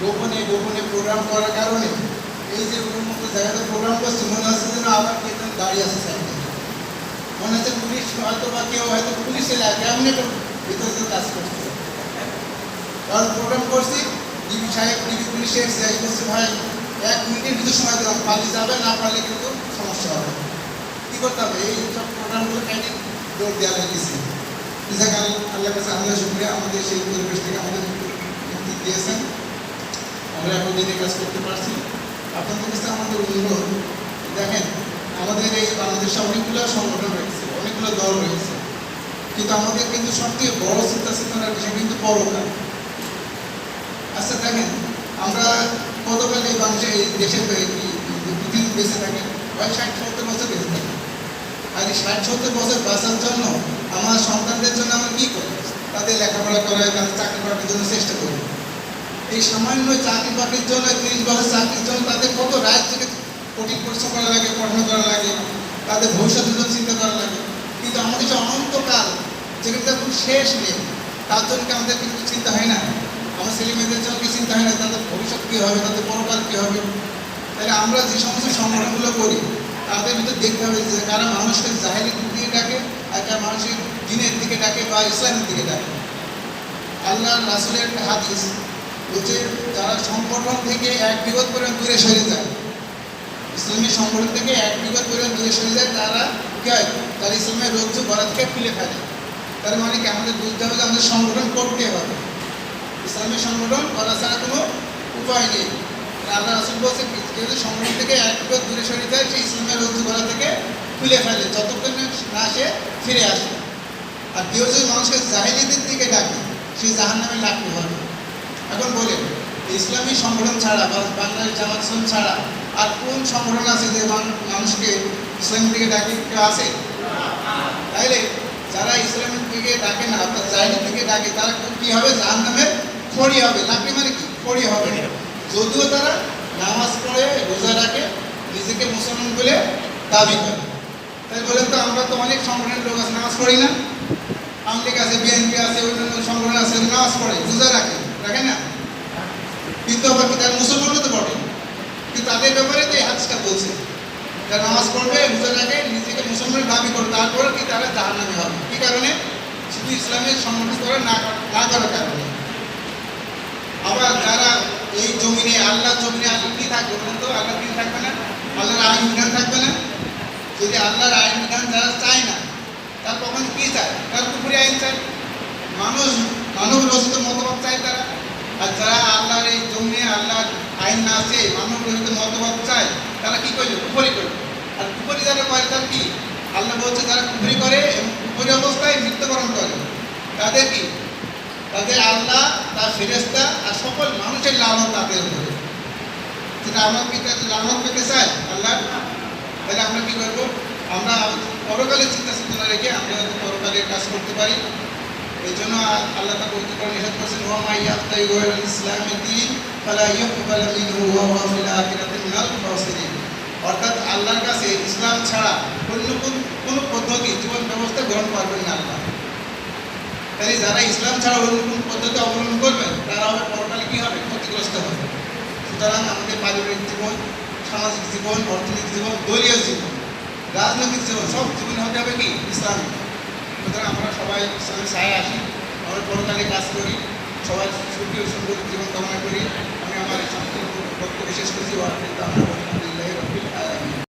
গোপনে গোপনে প্রোগ্রাম করার কারণে এই যে উন্মুক্ত জায়গাতে প্রোগ্রাম করছে মনে হচ্ছে যেন আবার কেউ দাঁড়িয়ে আছে সাইডে, মনে হচ্ছে পুলিশ হয়তো বা কেউ হয়তো পুলিশের কেমন একটা ভিতরে কাজ করছে। কারণ প্রোগ্রাম করছি ডিবি সাহেব ডিবি পুলিশের সিআই করছে ভাই 1 মিনিটের ভিতর সময় দিলাম, পালিয়ে যাবে, না পারলে কিন্তু সমস্যা হবে। কী করতে হবে? এই সব প্রোগ্রামগুলো কাইন্ডলি জোর দেওয়া লেগেছে। যাক আল্লাহর কাছে আল্লাহ শুকরিয়া, আমাদের সেই পরিবেশ থেকে আমাদের মুক্তি দিয়েছেন, আমরা এখন দিনে কাজ করতে পারছি। আপনাদের কাছে আমাদের অনুরোধ, দেখেন আমাদের এই বাংলাদেশে অনেকগুলো সংগঠন রয়েছে, অনেকগুলো দল রয়েছে, কিন্তু আমাদের কিন্তু সবথেকে বড় চিন্তা চেতনার বিষয় কিন্তু পরকাল। আচ্ছা দেখেন, আমরা কতকাল এই বাংলাদেশে এই দেশে পৃথিবী বেঁচে থাকি, প্রায় 60-70 বছর বেঁচে থাকি। আর এই 60-70 বছর বাঁচার জন্য আমার সন্তানদের জন্য আমরা কী করি? তাদের লেখাপড়া করায়, তাদের চাকরি বাকরির জন্য চেষ্টা করি। এই সামান্য চাকরি বাকরির জন্য 30 বছর চাকরির জন্য তাদের কত রাত থেকে কঠিন পরিশ্রম করা লাগে, পড়াশোনা করা লাগে, তাদের ভবিষ্যতের জন্য চিন্তা করা লাগে। কিন্তু আমাদের যে অনন্তকাল যেখানে তার কোনো শেষ নেই, তার জন্য আমাদের কিছু চিন্তা হয় না? আমার ছেলে মেয়েদের জন্য কি চিন্তা হয় না? তাদের ভবিষ্যৎ কী হবে, তাদের পরকাল কী হবে? তাহলে আমরা যে সমস্ত সংগঠনগুলো করি তাদের ভিতরে দেখতে হবে যে কারা মানুষকে জাহেলির দিকে ডাকে আর কারা মানুষের দিনের দিকে ডাকে বা ইসলামের দিকে ডাকে। আল্লাহ রাসূলের একটা হাদিস বলছে, যারা সংগঠন থেকে 1 বিগত পরিমাণ দূরে সরে যায়, ইসলামী সংগঠন থেকে 1 বিগত পরিমাণ দূরে সরে যায়, তারা কী হয়? তারা ইসলামের রজ্জু গলা থেকে খুলে ফেলে। তার মানে কি? আমাদের বুঝতে হবে যে আমাদের সংগঠন করতে হবে, ইসলামী সংগঠন করা ছাড়া কোনো উপায় নেই। আল্লাহ রাসূল বলছে, কেউ যদি সংগঠন থেকে 1 বিগত দূরে সরে যায়, সে ইসলামের রজ্জু গলা থেকে খুলে ফেলে, যতক্ষণ না সে ফিরে আসে। আর কেউ যদি মানুষকে জাহেলিদের দিকে ডাকে, সে জাহান্নামে লাগতে হবে। এখন বলেন, ইসলামী সংগঠন ছাড়া বা বাংলাদেশ জামাত ইসলাম ছাড়া আর কোন সংগঠন আছে যে মানুষকে ইসলামের দিকে ডাকে? কেউ আছে? তাইলে যারা ইসলামের দিকে ডাকে না, অর্থাৎ জাহেলির দিকে ডাকে, তারা কী হবে? জাহান্নামের খড়ি হবে। লাকড়ি মানে কি? খড়ি হবে। যদিও তারা নামাজ পড়ে, রোজা রাখে, নিজেকে মুসলমান বলে দাবি করে। তাই বলেন তো, আমরা তো অনেক সংগঠনের লোক আছে নামাজ পড়ি না? আওয়ামী লীগ আছে, বিএনপি আছে, অন্যান্য সংগঠন আছে, নামাজ পড়ে, রোজা রাখে না? কিন্তু আবার কি তারা মুসলমানও তো বটে, কিন্তু তাদের ব্যাপারে তো এই হাদিসটা বলছে, যারা নামাজ পড়বে, রোজা রাখে, নিজেকে মুসলমান দাবি করে, তারপরে কি তারা জাহান্নামী হবে। কী কারণে? শুধু ইসলামের সংগঠন করে না করার কারণে। আবার যারা এই জমিনে আল্লাহ কি থাকবে বলেন তো? আল্লাহর দিন থাকবে না, আল্লাহর আইন বিধান থাকবে না। যদি আল্লাহর আইন বিধান যারা চায় না, তার কখন কী চায়? তার কুফরি আইন চায়, মানব রচিত মতবাদ চায় তারা। আর যারা আল্লাহর এই জমিনে আল্লাহর আইন না আছে, মানব রচিত মতবাদ চায়, তারা কী করবে? কুফরি করবে। আর কুফরি যারা করে, তার কি? আল্লাহ বলছে যারা কুফরি করে এবং কুফরি অবস্থায় মৃত্যুবরণ করে, তাদের কি? তাদের আল্লাহ, তার ফেরেশতা আর সকল মানুষের লানত তাদের উপরে। সেটা আমরা কি লানত পেতে চাই আল্লাহ? তাহলে আমরা কী করবো? আমরা পরকালের চিন্তা চেতনা রেখে আমরা পরকালের কাজ করতে পারি। এই জন্য আল্লাহ তাআলা পবিত্র কোরআনে ইরশাদ করেছেন, ওয়া মা ইয়াবতাগি গায়রাল ইসলামি দীন ফালা ইউকবালু মিনহু ওয়া হুয়া ফিল আখিরাতি মিনাল খাসিরিন। অর্থাৎ আল্লাহর কাছে ইসলাম ছাড়া অন্য কোনো পদ্ধতি, জীবন ব্যবস্থা গ্রহণ করবেন না আল্লাহ। তাই যারা ইসলাম ছাড়া অন্য কোন পদ্ধতি অবলম্বন করবেন, তারা হবে পরকালে কী হবে? ক্ষতিগ্রস্ত হবে। সুতরাং আমাদের পারিবারিক জীবন, সামাজিক জীবন, অর্থনৈতিক জীবন, দলীয় জীবন, রাজনৈতিক জীবন, সব জীবনে হতে হবে কি? ইসলামিক। সুতরাং আমরা সবাই ইসলামের ছায়ায় আসি, আমরা পরকালে কাজ করি, সবাই সুখী ও সুন্দর জীবন কামনা করি।